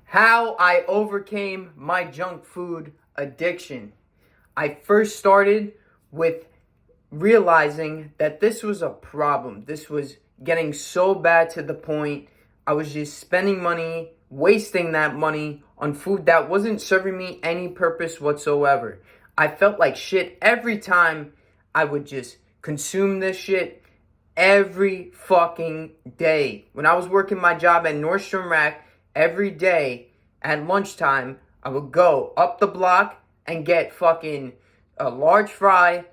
How I overcame my junk food addiction. I first started with realizing that this was a problem. This was getting so bad to the point I was just spending money, wasting that money on food that wasn't serving me any purpose whatsoever. I felt like shit every time I would just consume this shit every fucking day. When I was working my job at Nordstrom Rack, every day at lunchtime, I would go up the block and get fucking a large fry,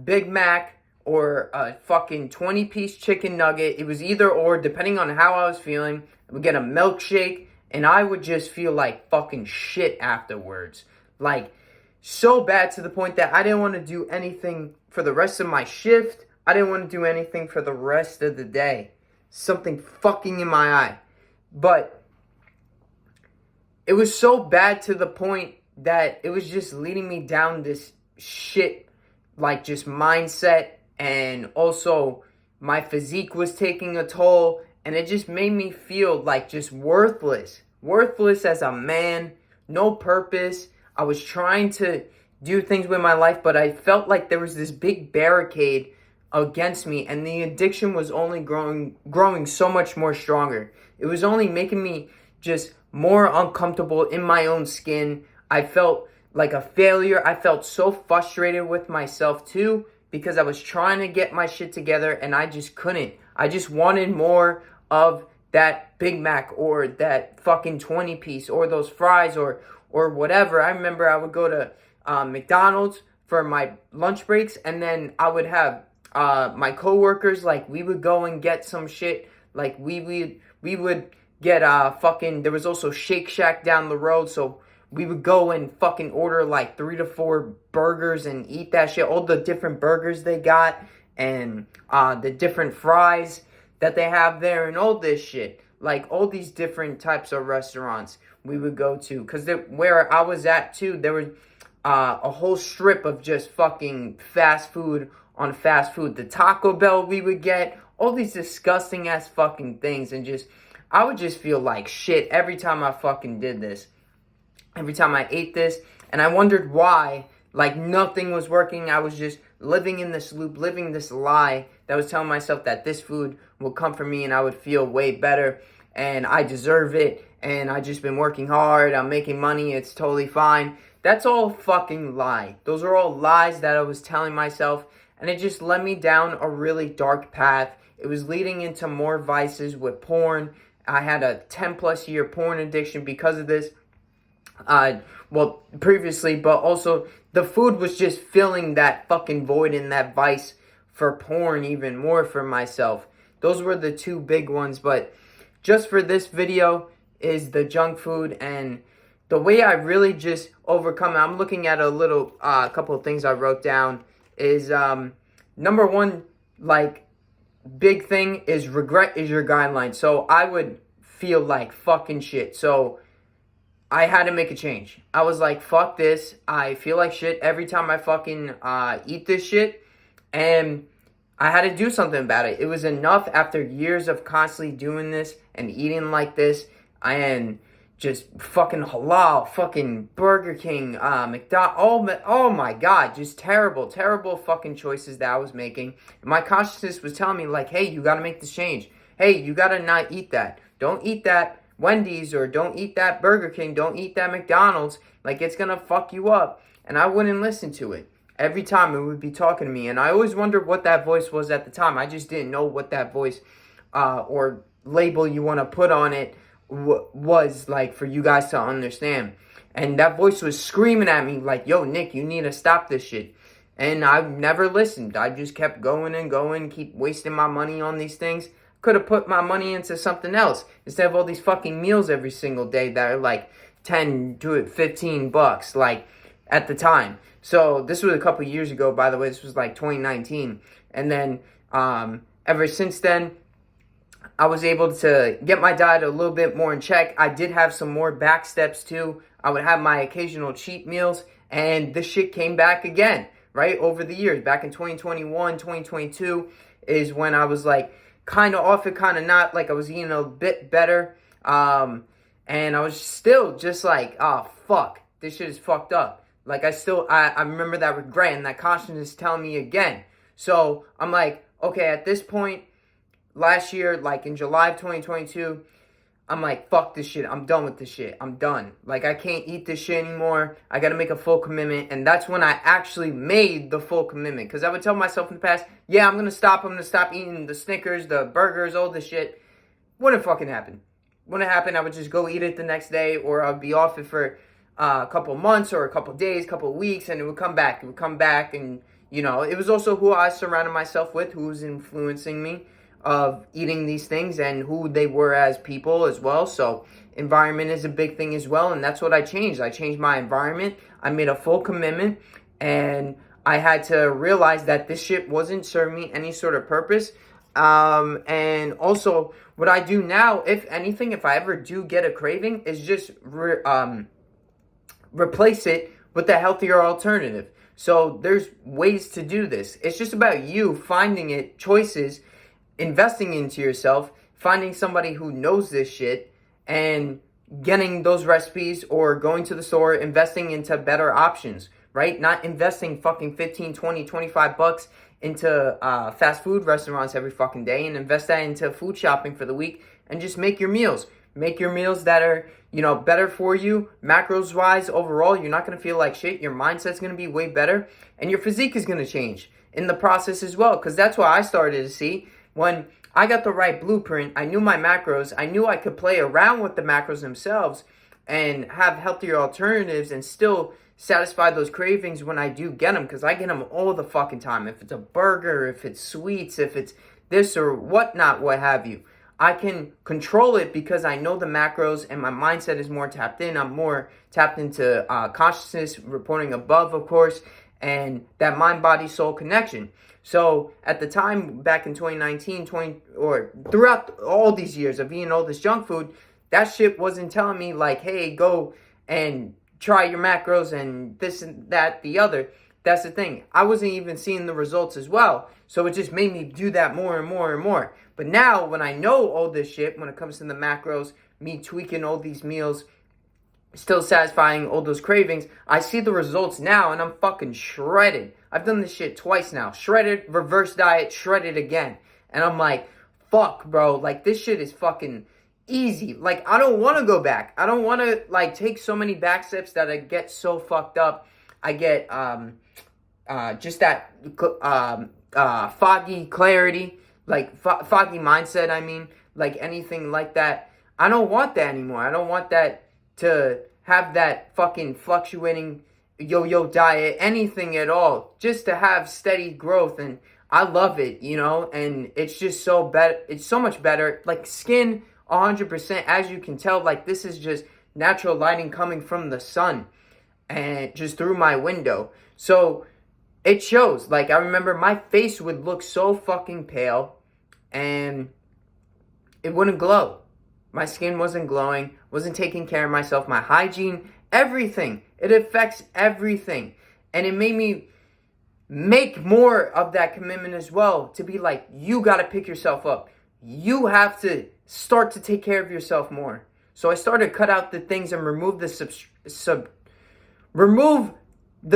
Big Mac, or a fucking 20-piece chicken nugget. It was either or, depending on how I was feeling. I would get a milkshake, and I would just feel like fucking shit afterwards. Like, so bad to the point that I didn't want to do anything for the rest of my shift. I didn't want to do anything for the rest of the day. Something fucking in my eye. But it was so bad to the point that it was just leading me down this shit, like just mindset. And also my physique was taking a toll. And it just made me feel like just worthless. Worthless as a man. No purpose. I was trying to do things with my life, but I felt like there was this big barricade against me, and the addiction was only growing so much more stronger. It was only making me just more uncomfortable in my own skin. I felt like a failure. I felt so frustrated with myself too, because I was trying to get my shit together and I just couldn't. I just wanted more of that Big Mac or that fucking 20-piece or those fries or whatever. I remember I would go to McDonald's for my lunch breaks, and then I would have my coworkers, like, we would go and get some shit. Like, we would get fucking, there was also Shake Shack down the road, so we would go and fucking order like 3 to 4 burgers and eat that shit. All the different burgers they got, and the different fries that they have there, and all this shit. Like, all these different types of restaurants we would go to. Because where I was at too, there was a whole strip of just fucking fast food on fast food. The Taco Bell we would get, all these disgusting ass fucking things, and just, I would just feel like shit every time I fucking did this. Every time I ate this, and I wondered why, like, nothing was working. I was just living in this loop, living this lie that was telling myself that this food will come from me and I would feel way better, and I deserve it, and I just been working hard, I'm making money, it's totally fine. That's all fucking lie. Those are all lies that I was telling myself, and it just led me down a really dark path. It was leading into more vices with porn. I had a 10 plus year porn addiction because of this. Well, previously, but also the food was just filling that fucking void and that vice for porn even more for myself. Those were the two big ones, but just for this video is the junk food, and the way I really just overcome it. I'm looking at a little, couple of things I wrote down is, number one, like, big thing is regret is your guideline. So I would feel like fucking shit. So I had to make a change. I was like, fuck this. I feel like shit every time I fucking eat this shit. And I had to do something about it. It was enough after years of constantly doing this and eating like this. And just fucking halal, fucking Burger King, McDonald's. Oh my God, just terrible fucking choices that I was making. And my consciousness was telling me, like, hey, you gotta make this change. Hey, you gotta not eat that. Don't eat that Wendy's, or don't eat that Burger King, don't eat that McDonald's. Like, it's gonna fuck you up. And I wouldn't listen to it. Every time it would be talking to me. And I always wondered what that voice was at the time. I just didn't know what that voice or label you want to put on it was like for you guys to understand. And that voice was screaming at me like, yo, Nick, you need to stop this shit. And I never listened. I just kept going and going, keep wasting my money on these things. Could have put my money into something else instead of all these fucking meals every single day that are like 10 to 15 bucks, like, at the time. So this was a couple years ago, by the way. This was like 2019. And then ever since then, I was able to get my diet a little bit more in check. I did have some more back steps too. I would have my occasional cheat meals, and this shit came back again, right? Over the years, back in 2021, 2022 is when I was like kind of off it, kind of not. Like, I was eating a bit better. And I was still just like, oh, fuck, this shit is fucked up. Like, I remember that regret and that consciousness telling me again. So I'm like, okay, at this point, last year, like in July of 2022, I'm like, fuck this shit. I'm done with this shit. I'm done. Like, I can't eat this shit anymore. I got to make a full commitment. And that's when I actually made the full commitment. Because I would tell myself in the past, yeah, I'm going to stop. I'm going to stop eating the Snickers, the burgers, all this shit. Wouldn't fucking happen. Wouldn't happen. I would just go eat it the next day, or I'd be off it for a couple months or a couple days, couple weeks, and it would come back. It would come back. And, you know, it was also who I surrounded myself with, who was influencing me of eating these things and who they were as people as well. So environment is a big thing as well, and that's what I changed. I changed my environment. I made a full commitment, and I had to realize that this shit wasn't serving me any sort of purpose. And also what I do now, if anything, if I ever do get a craving, is just replace it with a healthier alternative. So there's ways to do this. It's just about you finding it, choices, investing into yourself, finding somebody who knows this shit, and getting those recipes, or going to the store, investing into better options, right? Not investing fucking 15, 20, 25 bucks into fast food restaurants every fucking day, and invest that into food shopping for the week, and just make your meals. Make your meals that are, you know, better for you, macros wise. Overall, you're not going to feel like shit. Your mindset's going to be way better, and your physique is going to change in the process as well, because that's what I started to see. When I got the right blueprint, I knew my macros, I knew I could play around with the macros themselves and have healthier alternatives and still satisfy those cravings when I do get them, because I get them all the fucking time. If it's a burger, if it's sweets, if it's this or whatnot, what have you. I can control it because I know the macros and my mindset is more tapped in. I'm more tapped into consciousness, reporting above, of course, and that mind-body-soul connection. So at the time, back in 2019, or throughout all these years of eating all this junk food, that shit wasn't telling me like, hey, go and try your macros and this and that, the other. That's the thing. I wasn't even seeing the results as well. So it just made me do that more and more and more. But now when I know all this shit, when it comes to the macros, me tweaking all these meals, still satisfying all those cravings, I see the results now, and I'm fucking shredded. I've done this shit twice now. Shredded, reverse diet, shredded again. And I'm like, fuck, bro. Like, this shit is fucking easy. Like, I don't want to go back. I don't want to, like, take so many back steps that I get so fucked up. I get just that foggy clarity, like foggy mindset, I mean. Like, anything like that. I don't want that anymore. I don't want that to have that fucking fluctuating yo-yo diet, anything at all, just to have steady growth. And I love it, you know, and it's just so better. It's so much better. Like, skin 100%, as you can tell, like, this is just natural lighting coming from the sun and just through my window. So it shows. Like, I remember my face would look so fucking pale and it wouldn't glow. My skin wasn't glowing, wasn't taking care of myself, my hygiene, everything. It affects everything. And it made me make more of that commitment as well, to be like, you got to pick yourself up. You have to start to take care of yourself more. So I started to cut out the things and remove the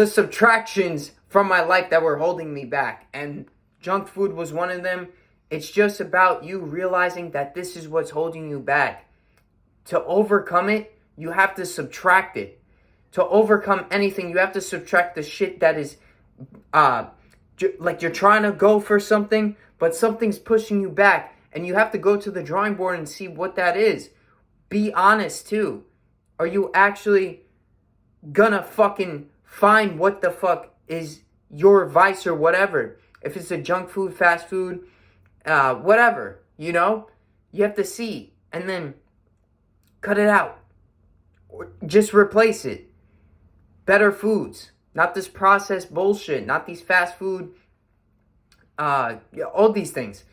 subtractions from my life that were holding me back. And junk food was one of them. It's just about you realizing that this is what's holding you back. To overcome it, you have to subtract it. To overcome anything, you have to subtract the shit that is, like, you're trying to go for something, but something's pushing you back. And you have to go to the drawing board and see what that is. Be honest, too. Are you actually gonna fucking find what the fuck is your vice or whatever? If it's a junk food, fast food, whatever, you know, you have to see and then cut it out, or just replace it. Better foods, not this processed bullshit, not these fast food, all these things.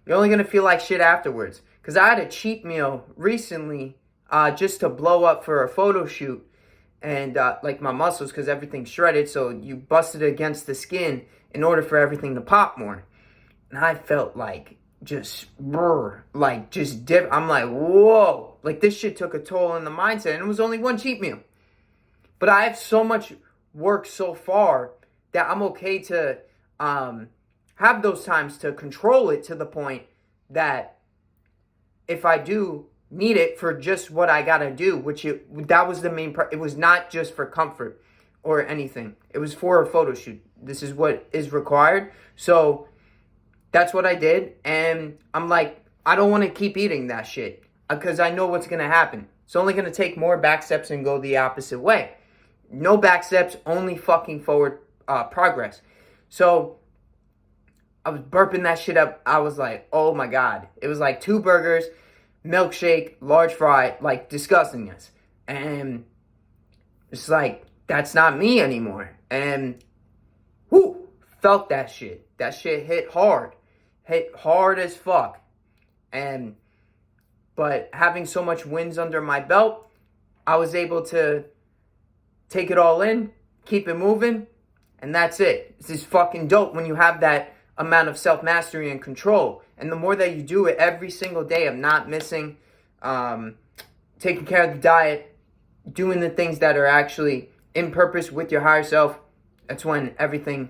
You're only gonna feel like shit afterwards. Because I had a cheat meal recently, just to blow up for a photo shoot, and like my muscles, because everything's shredded, so you bust it against the skin in order for everything to pop more. And I felt like just just dip. I'm like, whoa, like this shit took a toll on the mindset, and it was only one cheat meal. But I have so much work so far that I'm okay to have those times to control it to the point that if I do need it for just what I gotta do, that was the main part. It was not just for comfort or anything. It was for a photo shoot. This is what is required. So that's what I did. And I'm like, I don't want to keep eating that shit because I know what's going to happen. It's only going to take more back steps and go the opposite way. No back steps, only fucking forward progress. So I was burping that shit up. I was like, oh my God. It was like 2 burgers, milkshake, large fry, like disgustingness. And it's like, that's not me anymore. And whoo, felt that shit. That shit hit hard as fuck. But having so much wins under my belt, I was able to take it all in, keep it moving, and that's it. This is fucking dope when you have that amount of self-mastery and control. And the more that you do it every single day of not missing, taking care of the diet, doing the things that are actually in purpose with your higher self, that's when everything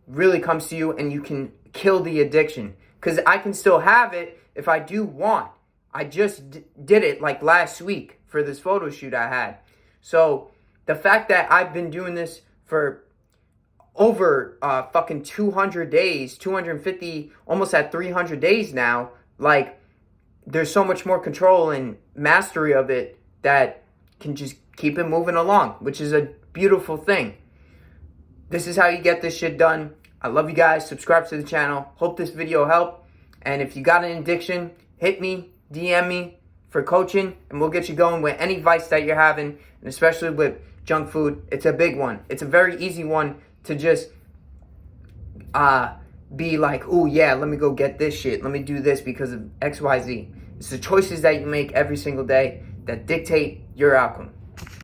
really comes to you and you can kill the addiction. Because I can still have it if I do want. I just did it like last week for this photo shoot I had. So the fact that I've been doing this for over fucking 200 days, 250, almost at 300 days now, like there's so much more control and mastery of it that can just keep it moving along, which is a beautiful thing. This is how you get this shit done. I love you guys. Subscribe to the channel. Hope this video helped. And if you got an addiction, hit me, DM me for coaching, and we'll get you going with any vice that you're having, and especially with junk food. It's a big one. It's a very easy one to just be like, oh yeah, let me go get this shit. Let me do this because of XYZ. It's the choices that you make every single day that dictate your outcome.